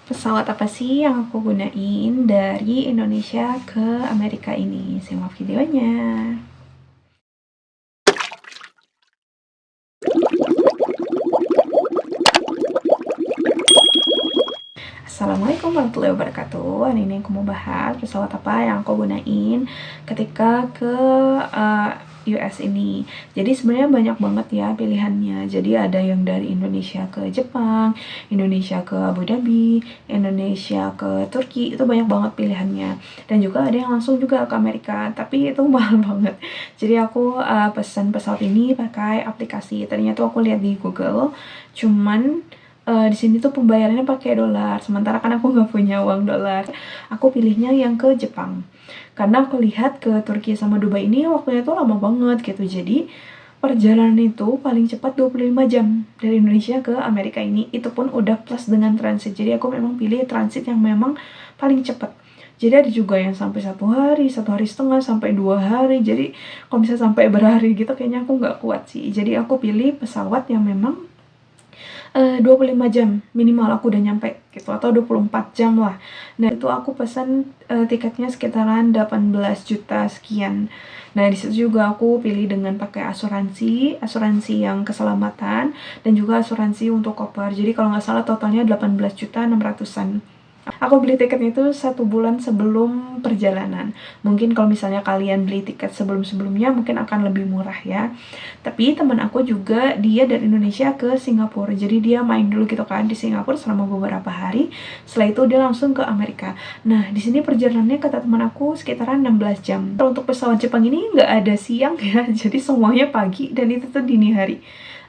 Pesawat apa sih yang aku gunain dari Indonesia ke Amerika ini? Simak videonya. Assalamualaikum warahmatullahi wabarakatuh. Hari ini aku mau bahas pesawat apa yang aku gunain ketika ke US ini. Jadi sebenarnya banyak banget ya pilihannya. Jadi ada yang dari Indonesia ke Jepang, Indonesia ke Abu Dhabi, Indonesia ke Turki, itu banyak banget pilihannya. Dan juga ada yang langsung juga ke Amerika, tapi itu mahal banget. Jadi aku pesan pesawat ini pakai aplikasi. Tadinya tuh aku lihat di Google, cuman di sini tuh pembayarannya pakai dolar, sementara kan aku nggak punya uang dolar. Aku pilihnya yang ke Jepang, karena aku lihat ke Turki sama Dubai ini waktunya tuh lama banget gitu. Jadi perjalanan itu paling cepat 25 jam dari Indonesia ke Amerika ini. Itu pun udah plus dengan transit. Jadi aku memang pilih transit yang memang paling cepat. Jadi ada juga yang sampai 1 hari, 1 hari setengah, sampai 2 hari. Jadi kalau bisa sampai berhari gitu kayaknya aku nggak kuat sih. Jadi aku pilih pesawat yang memang 25 jam minimal aku udah nyampe gitu, atau 24 jam lah. Nah itu aku pesan tiketnya sekitaran 18 juta sekian. Nah di situ juga aku pilih dengan pakai asuransi yang keselamatan dan juga asuransi untuk koper. Jadi kalau nggak salah totalnya 18 juta 600-an. Aku beli tiketnya itu 1 bulan sebelum perjalanan. Mungkin kalau misalnya kalian beli tiket sebelum-sebelumnya mungkin akan lebih murah ya. Tapi teman aku juga dia dari Indonesia ke Singapura. Jadi dia main dulu gitu kan di Singapura selama beberapa hari. Setelah itu dia langsung ke Amerika. Nah, di sini perjalanannya kata teman aku sekitaran 16 jam. Kalau untuk pesawat Jepang ini nggak ada siang ya. Jadi semuanya pagi dan itu tuh dini hari.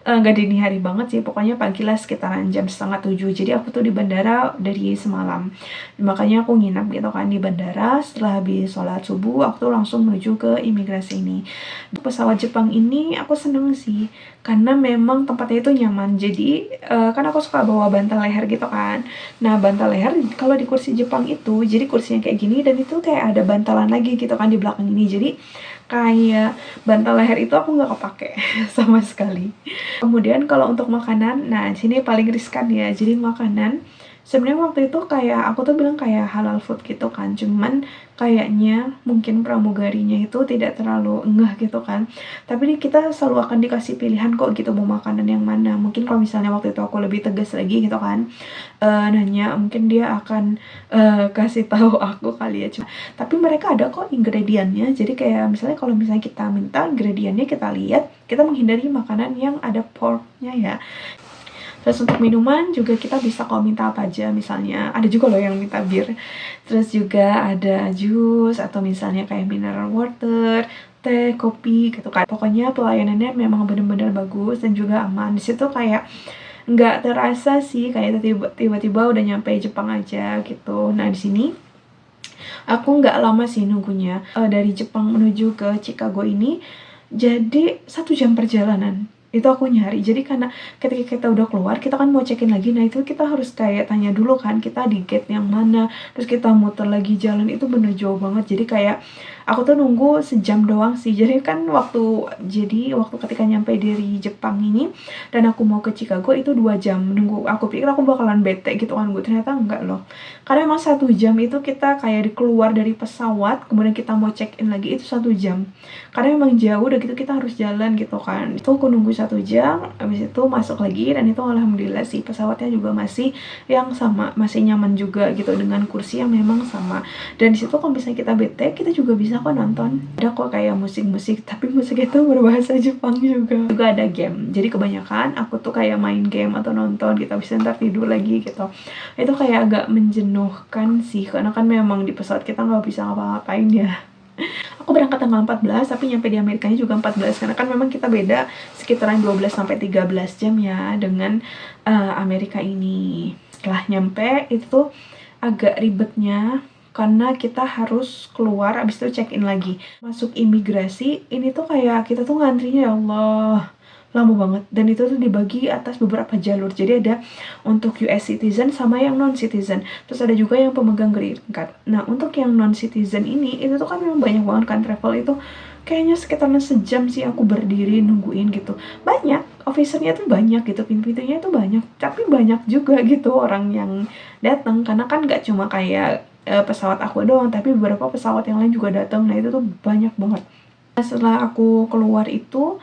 Nggak dini hari banget sih, pokoknya pagi lah sekitaran jam setengah 7. Jadi aku tuh di bandara dari semalam, makanya aku nginap gitu kan di bandara. Setelah habis sholat subuh aku tuh langsung menuju ke imigrasi ini. Pesawat Jepang ini aku seneng sih karena memang tempatnya itu nyaman. Jadi kan aku suka bawa bantal leher gitu kan. Nah bantal leher kalau di kursi Jepang itu jadi kursinya kayak gini, dan itu kayak ada bantalan lagi gitu kan di belakang ini. Jadi kayak bantal leher itu aku nggak kepake sama sekali. Kemudian kalau untuk makanan, nah sini paling riskan ya. Jadi makanan sebenarnya waktu itu kayak aku tuh bilang kayak halal food gitu kan, cuman kayaknya mungkin pramugarinya itu tidak terlalu enggah gitu kan. Tapi kita selalu akan dikasih pilihan kok gitu mau makanan yang mana. Mungkin kalau misalnya waktu itu aku lebih tegas lagi gitu kan, nanya, mungkin dia akan kasih tahu aku kali ya. Tapi mereka ada kok ingredientnya. Jadi kayak misalnya kalau misalnya kita minta ingredientnya, kita lihat, kita menghindari makanan yang ada porknya ya. Terus untuk minuman juga kita bisa kalau minta apa aja, misalnya ada juga loh yang minta bir. Terus juga ada jus atau misalnya kayak mineral water, teh, kopi gitu kan. Pokoknya pelayanannya memang bener-bener bagus dan juga aman. Di situ kayak nggak terasa sih kayak tiba-tiba udah nyampe Jepang aja gitu. Nah di sini aku nggak lama sih nunggunya. Dari Jepang menuju ke Chicago ini jadi 1 jam perjalanan. Itu aku nyari. Jadi karena ketika kita udah keluar, kita kan mau check-in lagi. Nah itu kita harus kayak tanya dulu kan, kita di gate yang mana. Terus kita muter lagi jalan, itu bener jauh banget. Jadi kayak aku tuh nunggu sejam doang sih. Jadi kan waktu ketika nyampe dari Jepang ini dan aku mau ke Chicago itu 2 jam nunggu. Aku pikir aku bakalan bete gitu kan, gue ternyata enggak loh. Karena emang 1 jam itu kita kayak keluar dari pesawat, kemudian kita mau check in lagi itu 1 jam. Karena emang jauh, udah gitu kita harus jalan gitu kan. Itu aku nunggu 1 jam, habis itu masuk lagi, dan itu alhamdulillah sih pesawatnya juga masih yang sama, masih nyaman juga gitu dengan kursi yang memang sama. Dan disitu kalau misalnya kita bete, kita juga bisa kok nonton. Ada kok kayak musik-musik, tapi musik itu berbahasa Jepang juga. Juga ada game. Jadi kebanyakan aku tuh kayak main game atau nonton gitu, bisa ntar tidur lagi gitu. Itu kayak agak menjenuhkan sih, karena kan memang di pesawat kita nggak bisa ngapa-ngapain ya. Aku berangkat tanggal 14, tapi nyampe di Amerikanya juga 14, karena kan memang kita beda sekitaran 12-13 jam ya dengan Amerika ini. Setelah nyampe itu tuh agak ribetnya karena kita harus keluar, abis itu check in lagi. Masuk imigrasi, ini tuh kayak kita tuh ngantrinya ya Allah lama banget, dan itu tuh dibagi atas beberapa jalur. Jadi ada untuk US citizen sama yang non citizen, terus ada juga yang pemegang green card. Nah untuk yang non citizen ini itu tuh kan memang banyak banget kan travel itu kayaknya sekitaran sejam sih aku berdiri nungguin gitu. Banyak, officernya tuh banyak gitu, pintu-pintunya tuh banyak, tapi banyak juga gitu orang yang datang karena kan nggak cuma kayak pesawat aku doang, tapi beberapa pesawat yang lain juga datang. Nah itu tuh banyak banget. Nah, setelah aku keluar itu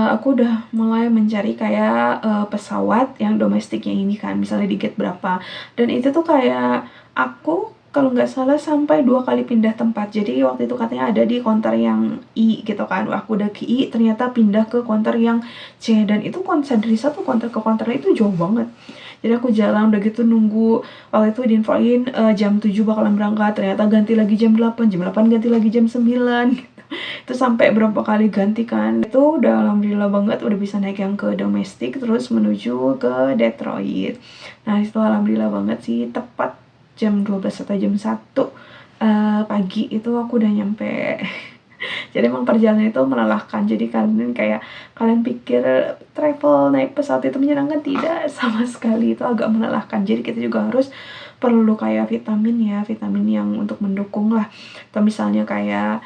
aku udah mulai mencari kayak pesawat yang domestik yang ini kan, misalnya di gate berapa. Dan itu tuh kayak aku kalau nggak salah sampai 2 kali pindah tempat. Jadi waktu itu katanya ada di counter yang I gitu kan. Aku udah ke I, ternyata pindah ke counter yang C. Dan itu konser dari satu counter ke counter itu jauh banget. Jadi aku jalan udah gitu nunggu, waktu itu diinfoin jam 7 bakalan berangkat, ternyata ganti lagi jam 8, jam 8 ganti lagi jam 9 gitu. Itu sampai berapa kali ganti kan. Itu udah alhamdulillah banget udah bisa naik yang ke domestik terus menuju ke Detroit. Nah itu alhamdulillah banget sih, tepat jam 12 atau jam 1 pagi itu aku udah nyampe. Jadi emang perjalanan itu melelahkan. Jadi kalian pikir travel naik pesawat itu menyenangkan? Tidak, sama sekali itu agak melelahkan. Jadi kita juga harus perlu kayak vitamin ya, vitamin yang untuk mendukung lah. Atau misalnya kayak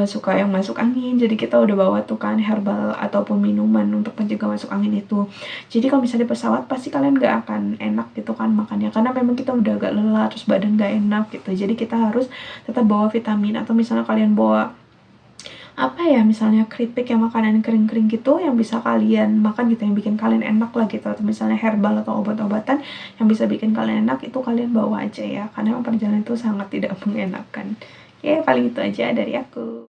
suka yang masuk angin, jadi kita udah bawa tuh kan herbal ataupun minuman untuk pencegah masuk angin itu. Jadi kalau misalnya di pesawat pasti kalian gak akan enak gitu kan makannya, karena memang kita udah agak lelah, terus badan gak enak gitu. Jadi kita harus tetap bawa vitamin. Atau misalnya kalian bawa apa ya, misalnya keripik yang makanan kering-kering gitu yang bisa kalian makan gitu, yang bikin kalian enak lah gitu. Atau misalnya herbal atau obat-obatan yang bisa bikin kalian enak, itu kalian bawa aja ya, karena perjalanan itu sangat tidak mengenakan. Paling itu aja dari aku.